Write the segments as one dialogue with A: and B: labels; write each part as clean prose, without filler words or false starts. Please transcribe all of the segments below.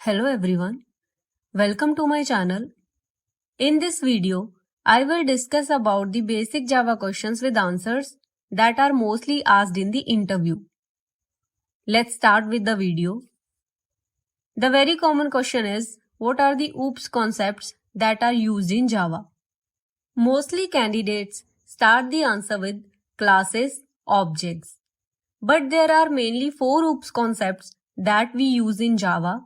A: Hello everyone, welcome to my channel. In this video, I will discuss about the basic Java questions with answers that are mostly asked in the interview. Let's start with the video. The very common question is, what are the OOPS concepts that are used in Java? Mostly candidates start the answer with classes, objects. But there are mainly 4 OOPS concepts that we use in Java.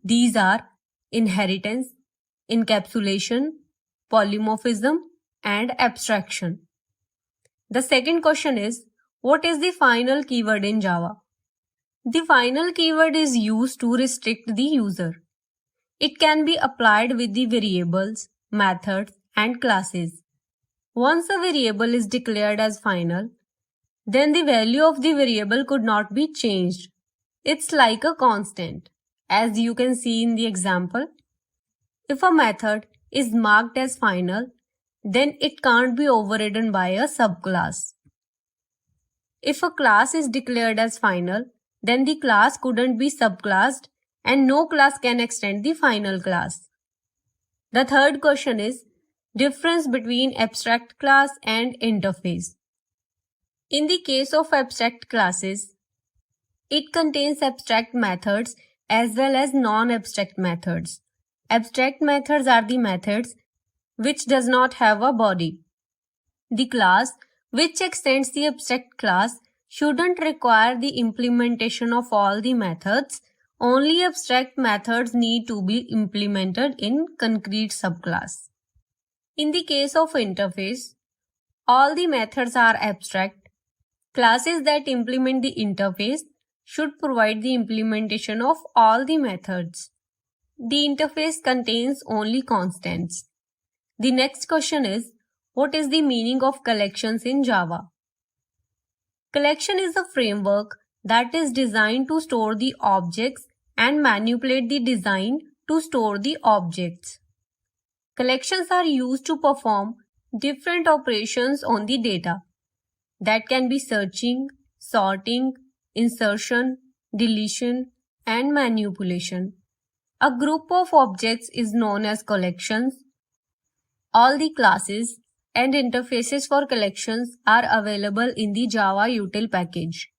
A: These are inheritance, encapsulation, polymorphism, and abstraction. The second question is, what is the final keyword in Java? The final keyword is used to restrict the user. It can be applied with the variables, methods, and classes. Once a variable is declared as final, then the value of the variable could not be changed. It's like a constant. As you can see in the example, if a method is marked as final, then it can't be overridden by a subclass. If a class is declared as final, then the class couldn't be subclassed and no class can extend the final class. The third question is difference between abstract class and interface. In the case of abstract classes, it contains abstract methods as well as non-abstract methods. Abstract methods are the methods which does not have a body. The class which extends the abstract class shouldn't require the implementation of all the methods. Only abstract methods need to be implemented in concrete subclass. In the case of interface, all the methods are abstract. Classes that implement the interface should provide the implementation of all the methods. The interface contains only constants. The next question is, what is the meaning of collections in Java? Collection is a framework that is designed to store the objects and manipulate the design to store the objects. Collections are used to perform different operations on the data. That can be searching, sorting, insertion, deletion, and manipulation. A group of objects is known as collections. All the classes and interfaces for collections are available in the Java util package.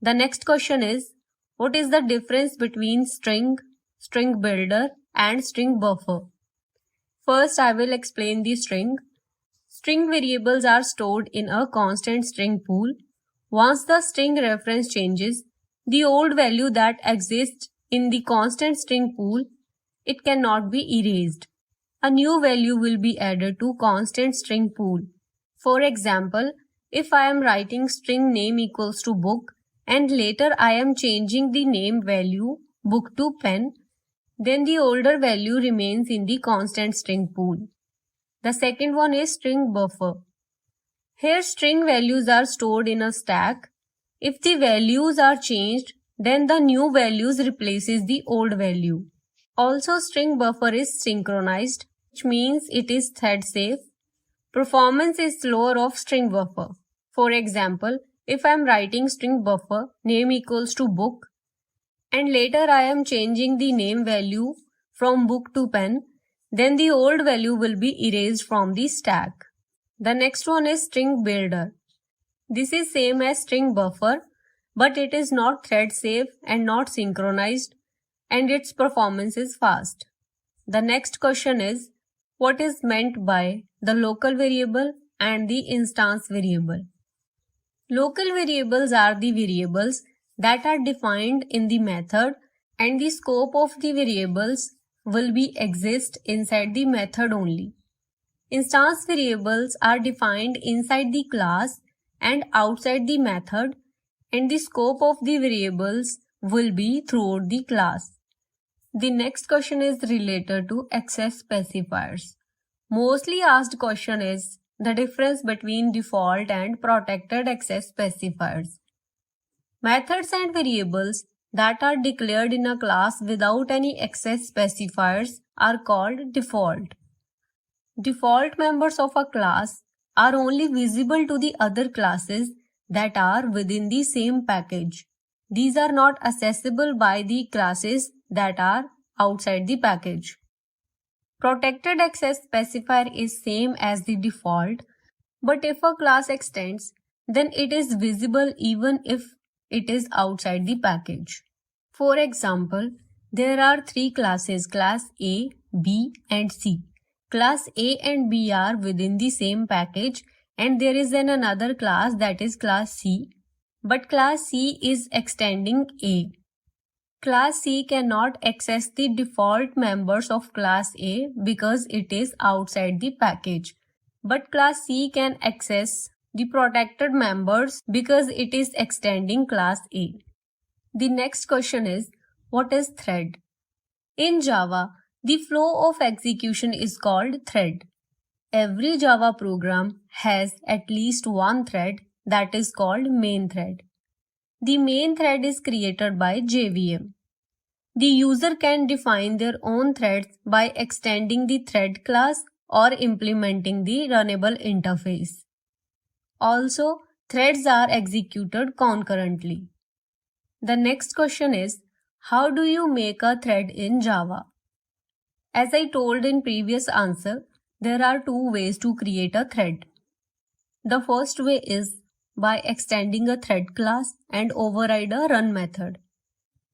A: The next question is, what is the difference between string, string builder, and string buffer? First, I will explain the string. String variables are stored in a constant string pool. Once the string reference changes, the old value that exists in the constant string pool, it cannot be erased. A new value will be added to constant string pool. For example, if I am writing string name equals to book and later I am changing the name value book to pen, then the older value remains in the constant string pool. The second one is string buffer. Here string values are stored in a stack. If the values are changed, then the new values replaces the old value. Also, string buffer is synchronized, which means it is thread safe. Performance is slower of string buffer. For example, if I am writing string buffer name equals to book and later I am changing the name value from book to pen, then the old value will be erased from the stack. The next one is string builder. This is same as string buffer, but it is not thread safe and not synchronized, and its performance is fast. The next question is, what is meant by the local variable and the instance variable? Local variables are the variables that are defined in the method, and the scope of the variables will be exist inside the method only. Instance variables are defined inside the class and outside the method, and the scope of the variables will be throughout the class. The next question is related to access specifiers. Mostly asked question is the difference between default and protected access specifiers. Methods and variables that are declared in a class without any access specifiers are called default. Default members of a class are only visible to the other classes that are within the same package. These are not accessible by the classes that are outside the package. Protected access specifier is same as the default, but if a class extends, then it is visible even if it is outside the package. For example, there are three classes, class A, B and C. Class A and B are within the same package and there is another class that is class C, but class C is extending A. Class C cannot access the default members of class A because it is outside the package, but class C can access the protected members because it is extending class A. The next question is, what is thread? In Java, the flow of execution is called thread. Every Java program has at least one thread that is called main thread. The main thread is created by JVM. The user can define their own threads by extending the thread class or implementing the runnable interface. Also, threads are executed concurrently. The next question is, how do you make a thread in Java? As I told in previous answer, there are two ways to create a thread. The first way is by extending a thread class and override a run method.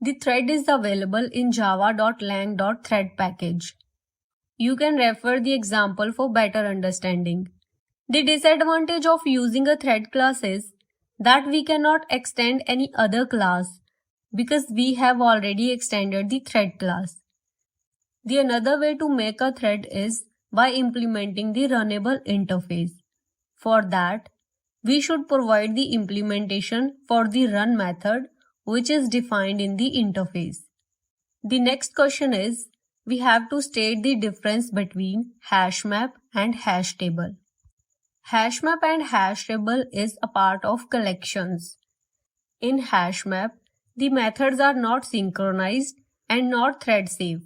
A: The thread is available in java.lang.thread package. You can refer the example for better understanding. The disadvantage of using a thread class is that we cannot extend any other class because we have already extended the thread class. The another way to make a thread is by implementing the runnable interface. For that, we should provide the implementation for the run method which is defined in the interface. The next question is, we have to state the difference between hashmap and hash table. Hashmap and hash table is a part of collections. In hashmap, the methods are not synchronized and not thread safe.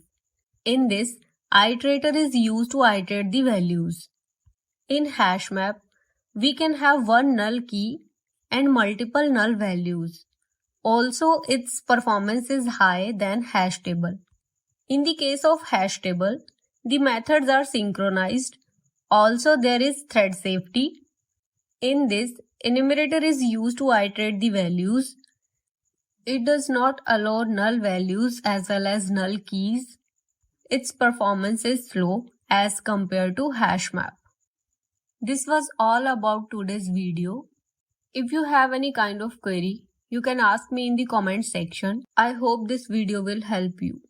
A: In this, iterator is used to iterate the values. In hashmap, we can have one null key and multiple null values. Also, its performance is higher than hash table. In the case of hash table, the methods are synchronized. Also, there is thread safety. In this, enumerator is used to iterate the values. It does not allow null values as well as null keys. Its performance is slow as compared to hashmap. This was all about today's video. If you have any kind of query, you can ask me in the comment section. I hope this video will help you.